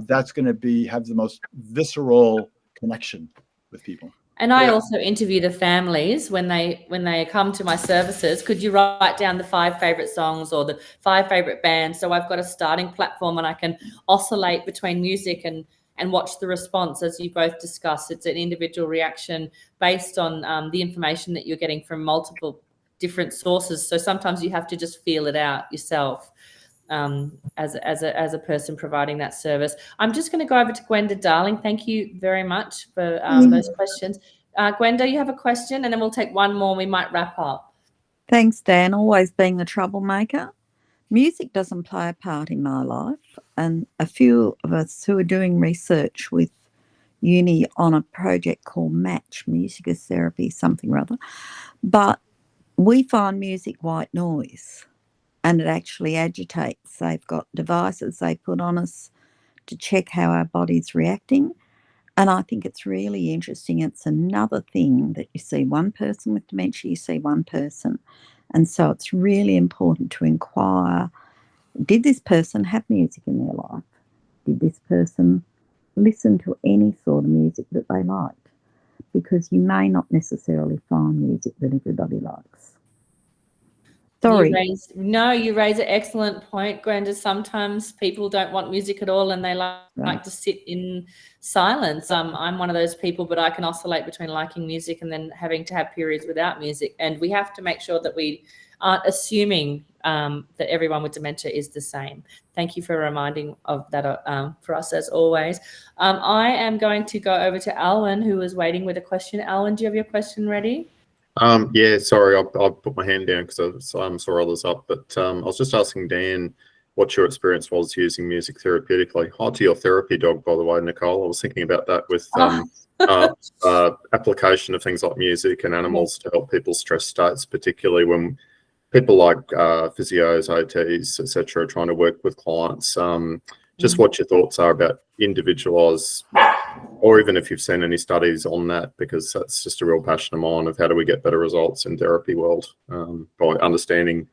[SPEAKER 4] that's going to have the most visceral connection with people.
[SPEAKER 6] And I also interview the families when they come to my services. Could you write down the 5 favorite songs or the 5 favorite bands? So I've got a starting platform, and I can oscillate between music and watch the response, as you both discussed. It's an individual reaction based on the information that you're getting from multiple different sources. So sometimes you have to just feel it out yourself. As a person providing that service. I'm just going to go over to Gwenda Darling. Thank you very much for those questions. Gwenda, you have a question, and then we'll take one more and we might wrap up.
[SPEAKER 3] Thanks, Dan. Always being the troublemaker. Music doesn't play a part in my life, and a few of us who are doing research with uni on a project called Match, Music as Therapy, something or other, but we find music white noise. And it actually agitates. They've got devices they put on us to check how our body's reacting. And I think it's really interesting. It's another thing that you see one person with dementia, you see one person. And so it's really important to inquire, did this person have music in their life? Did this person listen to any sort of music that they liked? Because you may not necessarily find music that everybody likes. Sorry.
[SPEAKER 6] You raise an excellent point, Gwenda. Sometimes people don't want music at all, and they like to sit in silence. I'm one of those people, but I can oscillate between liking music and then having to have periods without music. And we have to make sure that we aren't assuming that everyone with dementia is the same. Thank you for reminding of that for us, as always. I am going to go over to Alwyn, who is waiting with a question. Alwyn, do you have your question ready?
[SPEAKER 9] Yeah, sorry, I put my hand down because I saw others up, but I was just asking Dan what your experience was using music therapeutically. Hi to your therapy dog, by the way, Nicole. I was thinking about that with application of things like music and animals to help people's stress states, particularly when people like physios, OTs, etc., are trying to work with clients. Just what your thoughts are about individualised, or even if you've seen any studies on that, because that's just a real passion of mine of how do we get better results in therapy world by understanding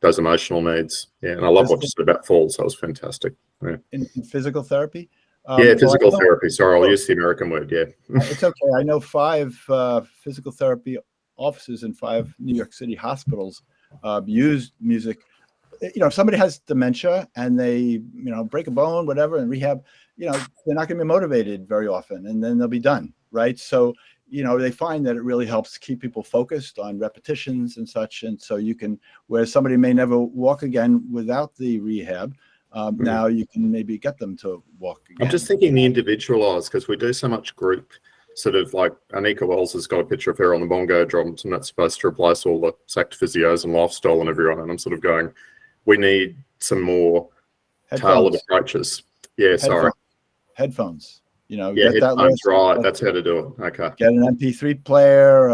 [SPEAKER 9] those emotional needs. Yeah, and I love what you said about falls. That was fantastic. Yeah,
[SPEAKER 4] in physical therapy.
[SPEAKER 9] physical therapy. Sorry, I'll use the American word. Yeah,
[SPEAKER 4] it's okay. I know 5 physical therapy offices in 5 New York City hospitals use music. If somebody has dementia and they, break a bone, whatever, in rehab, they're not going to be motivated very often, and then they'll be done, right? So, they find that it really helps keep people focused on repetitions and such. And so you can, where somebody may never walk again without the rehab, now you can maybe get them to walk again.
[SPEAKER 9] I'm just thinking the individualized, because we do so much group. Sort of like Anika Wells has got a picture of her on the bongo drums, and that's supposed to replace all the sacked physios and lifestyle and everyone. And I'm sort of going, we need some more tailored approaches. Yeah, sorry.
[SPEAKER 4] Headphones.
[SPEAKER 9] Yeah,
[SPEAKER 4] get that
[SPEAKER 9] headphones,
[SPEAKER 4] list.
[SPEAKER 9] right. That's how to do it. Okay.
[SPEAKER 4] Get an MP3 player,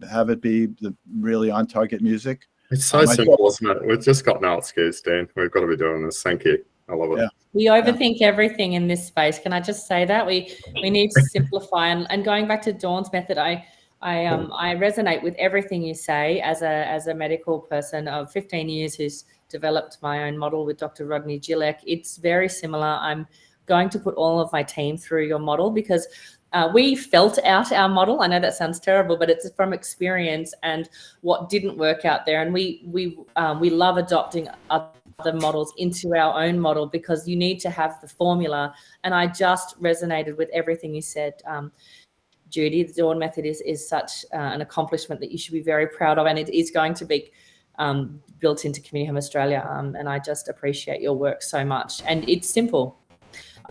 [SPEAKER 4] have it be the really on-target music.
[SPEAKER 9] It's so simple, isn't it? We've just got no excuse, Dan. We've got to be doing this. Thank you. I love it.
[SPEAKER 4] Yeah.
[SPEAKER 6] We overthink everything in this space. Can I just say that we need to simplify? And going back to Dawn's method, I resonate with everything you say as a medical person of 15 years who's developed my own model with Dr. Rodney Gilek. It's very similar. I'm going to put all of my team through your model because we felt out our model. I know that sounds terrible, but it's from experience and what didn't work out there. And we love adopting other models into our own model because you need to have the formula. And I just resonated with everything you said, Judy. The Dawn method is such an accomplishment that you should be very proud of, and it is going to be built into Community Home Australia. And I just appreciate your work so much. And it's simple.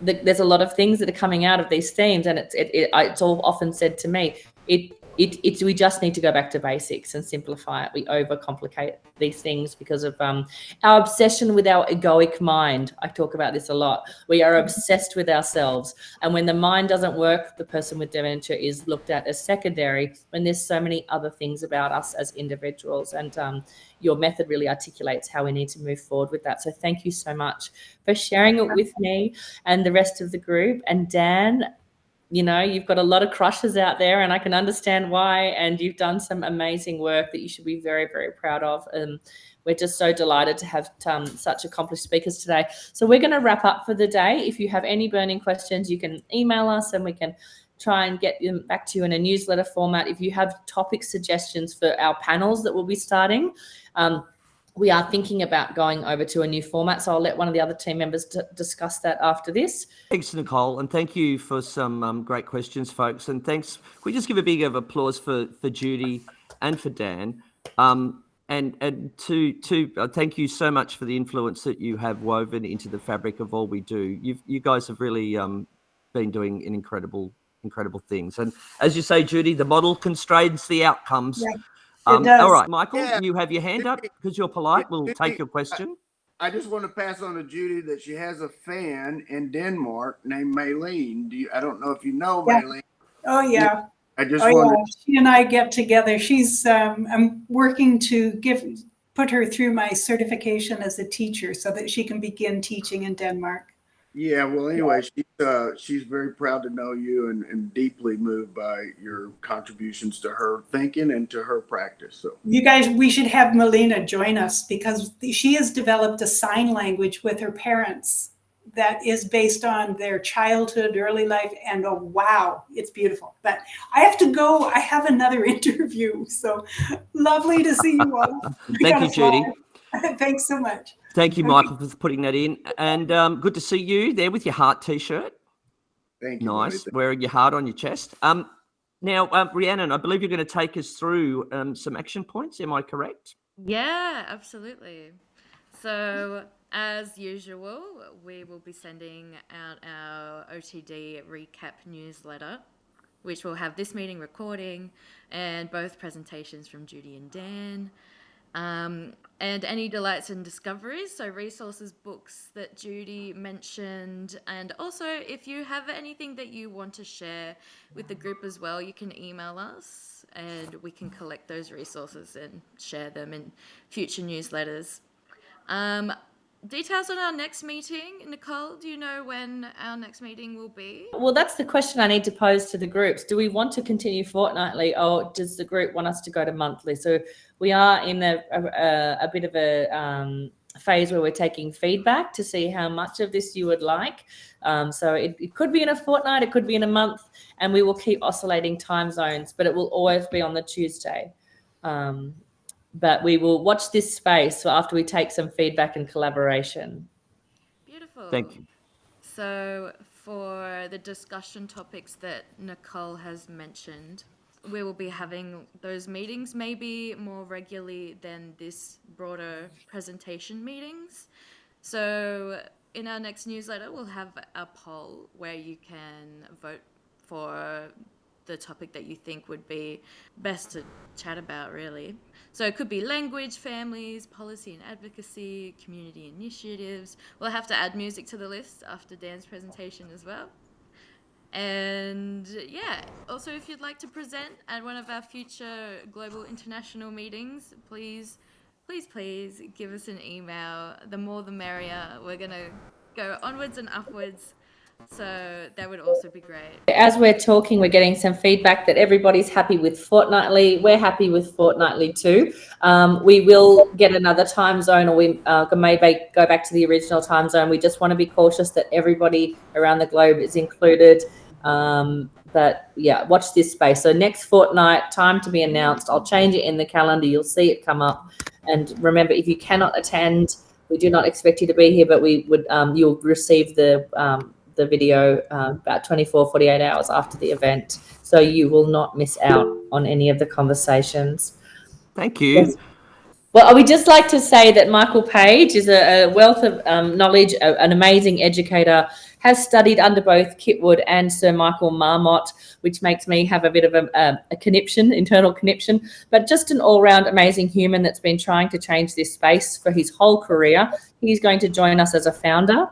[SPEAKER 6] There's a lot of things that are coming out of these themes, and it's all often said to me, we just need to go back to basics and simplify it. We overcomplicate these things because of our obsession with our egoic mind. I talk about this a lot. We are obsessed with ourselves, and when the mind doesn't work, the person with dementia is looked at as secondary when there's so many other things about us as individuals. And your method really articulates how we need to move forward with that. So thank you so much for sharing it with me and the rest of the group. And Dan, you've got a lot of crushes out there, and I can understand why, and you've done some amazing work that you should be very, very proud of. And we're just so delighted to have such accomplished speakers today. So we're going to wrap up for the day. If you have any burning questions, you can email us and we can try and get them back to you in a newsletter format. If you have topic suggestions for our panels that we'll be starting, we are thinking about going over to a new format, so I'll let one of the other team members discuss that after this.
[SPEAKER 1] Thanks, Nicole, and thank you for some great questions, folks. And thanks. Can we just give a big applause for Judy and for Dan? And thank you so much for the influence that you have woven into the fabric of all we do. You guys have really been doing an incredible things. And as you say, Judy, the model constrains the outcomes.
[SPEAKER 2] Right. It does.
[SPEAKER 1] All right, Michael,
[SPEAKER 10] Yeah.
[SPEAKER 1] you have your hand up because you're polite. We'll take your question.
[SPEAKER 10] I just want to pass on to Judy that she has a fan in Denmark named Maylene. I don't know if you know Maylene.
[SPEAKER 2] Oh yeah.
[SPEAKER 10] I just wanted.
[SPEAKER 2] Yeah. She and I get together. She's I'm working to put her through my certification as a teacher so that she can begin teaching in Denmark.
[SPEAKER 10] Yeah, well, anyway, she's very proud to know you and deeply moved by your contributions to her thinking and to her practice. So
[SPEAKER 2] you guys, we should have Melina join us because she has developed a sign language with her parents that is based on their childhood, early life, and oh, wow, it's beautiful. But I have to go. I have another interview. So lovely to see you all.
[SPEAKER 1] Thank you, Judy.
[SPEAKER 2] Thanks so much.
[SPEAKER 1] Thank you, Michael, for putting that in. And good to see you there with your heart T-shirt.
[SPEAKER 10] Thank you.
[SPEAKER 1] Nice, wearing your heart on your chest. Now, Rhiannon, I believe you're going to take us through some action points. Am I correct?
[SPEAKER 11] Yeah, absolutely. So, as usual, we will be sending out our OTD recap newsletter which will have this meeting recording and both presentations from Judy and Dan. And any delights and discoveries, so resources, books that Judy mentioned, and also if you have anything that you want to share with the group as well, you can email us and we can collect those resources and share them in future newsletters. Details on our next meeting. Nicole, do you know when our next meeting will be?
[SPEAKER 6] Well, that's the question I need to pose to the groups. Do we want to continue fortnightly, or does the group want us to go to monthly? So we are in a bit of a phase where we're taking feedback to see how much of this you would like. So it could be in a fortnight, it could be in a month, and we will keep oscillating time zones, but it will always be on the Tuesday. But we will watch this space after we take some feedback and collaboration.
[SPEAKER 11] Beautiful.
[SPEAKER 1] Thank you.
[SPEAKER 11] So for the discussion topics that Nicole has mentioned, we will be having those meetings maybe more regularly than this broader presentation meetings. So in our next newsletter, we'll have a poll where you can vote for the topic that you think would be best to chat about, really. So it could be language, families, policy and advocacy, community initiatives. We'll have to add music to the list after Dan's presentation as well. And yeah, also if you'd like to present at one of our future global international meetings, please give us an email. The more the merrier. We're gonna go onwards and upwards. So that would also be great.
[SPEAKER 6] As we're talking, we're getting some feedback that everybody's happy with fortnightly. We're happy with fortnightly too. We will get another time zone, or we maybe go back to the original time zone. We just want to be cautious that everybody around the globe is included. But yeah, watch this space. So next fortnight, time to be announced. I'll change it in the calendar. You'll see it come up. And remember, if you cannot attend, we do not expect you to be here, but we would you'll receive the video about 48 hours after the event. So you will not miss out on any of the conversations.
[SPEAKER 1] Thank you.
[SPEAKER 6] Yes. Well, I would just like to say that Michael Page is a wealth of knowledge, an amazing educator, has studied under both Kit Wood and Sir Michael Marmot, which makes me have a bit of a internal conniption, but just an all-round amazing human that's been trying to change this space for his whole career. He's going to join us as a founder.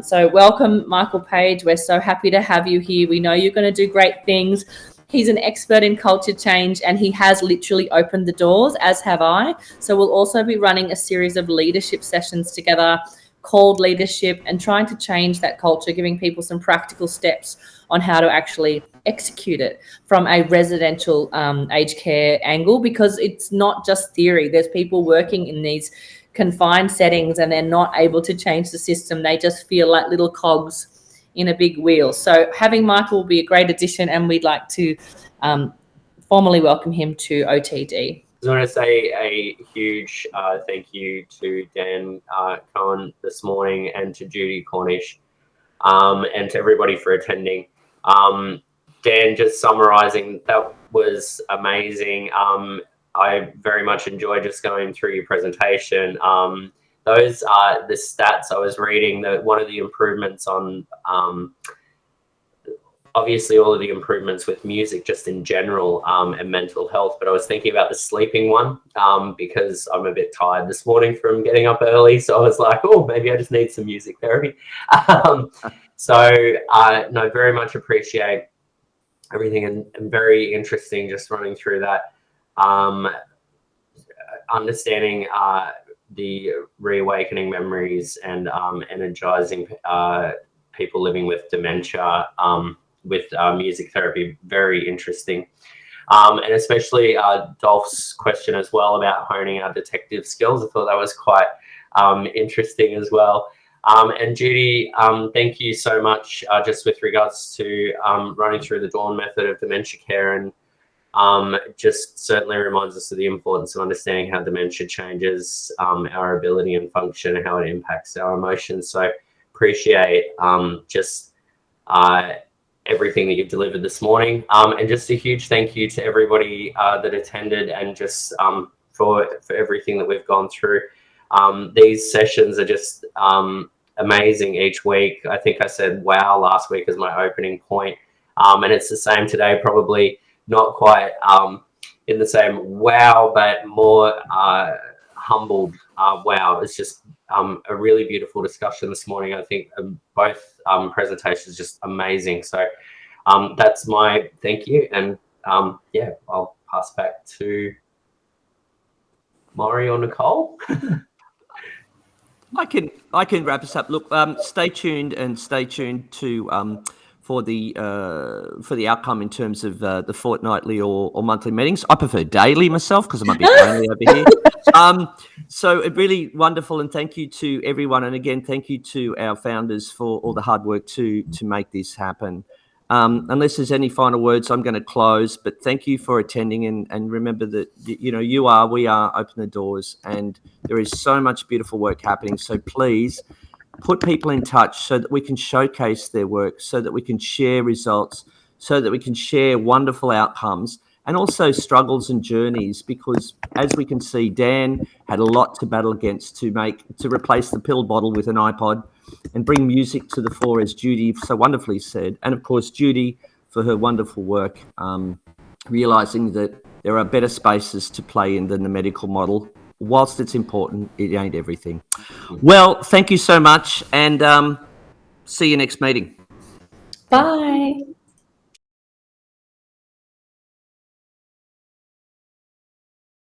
[SPEAKER 6] So welcome, Michael Page. We're so happy to have you here. We know you're going to do great things. He's an expert in culture change, and he has literally opened the doors, as have I. So we'll also be running a series of leadership sessions together called Leadership, and trying to change that culture, giving people some practical steps on how to actually execute it from a residential aged care angle, because it's not just theory. There's people working in these confined settings and they're not able to change the system. They just feel like little cogs in a big wheel. So having Michael will be a great addition, and we'd like to formally welcome him to OTD.
[SPEAKER 12] I just want to say a huge thank you to Dan Cohen this morning, and to Judy Cornish, and to everybody for attending. Dan, just summarizing, that was amazing. I very much enjoyed just going through your presentation. Those are the stats I was reading, that one of the improvements on, obviously all of the improvements with music just in general, and mental health, but I was thinking about the sleeping one, because I'm a bit tired this morning from getting up early. So I was like, oh, maybe I just need some music therapy. No, very much appreciate everything, and very interesting just running through that, understanding the reawakening memories and energizing people living with dementia with music therapy. Very interesting. And especially Dolph's question as well about honing our detective skills. I thought that was quite interesting as well. And Judy, thank you so much just with regards to running through the Dawn method of dementia care, and just certainly reminds us of the importance of understanding how dementia changes our ability and function, and how it impacts our emotions. So appreciate everything that you've delivered this morning. And just a huge thank you to everybody that attended, and just for everything that we've gone through. These sessions are just amazing each week. I think I said wow last week as my opening point. And it's the same today, probably not quite in the same wow, but more humbled wow. It's just a really beautiful discussion this morning. I think both presentations just amazing. So that's my thank you. And yeah, I'll pass back to Maury or Nicole.
[SPEAKER 1] I can wrap us up. Look, stay tuned to for the outcome in terms of the fortnightly or monthly meetings. I prefer daily myself because I'm a bit lonely over here. So it really wonderful, and thank you to everyone. And again, thank you to our founders for all the hard work to make this happen. Unless there's any final words, I'm going to close. But thank you for attending, and remember that we are open the doors, and there is so much beautiful work happening. So please put people in touch so that we can showcase their work, so that we can share results, so that we can share wonderful outcomes and also struggles and journeys. Because as we can see, Dan had a lot to battle against to replace the pill bottle with an iPod and bring music to the fore, as Judy so wonderfully said. And of course, Judy for her wonderful work, realizing that there are better spaces to play in than the medical model. Whilst it's important, it ain't everything. Well, thank you so much, and see you next meeting.
[SPEAKER 6] Bye.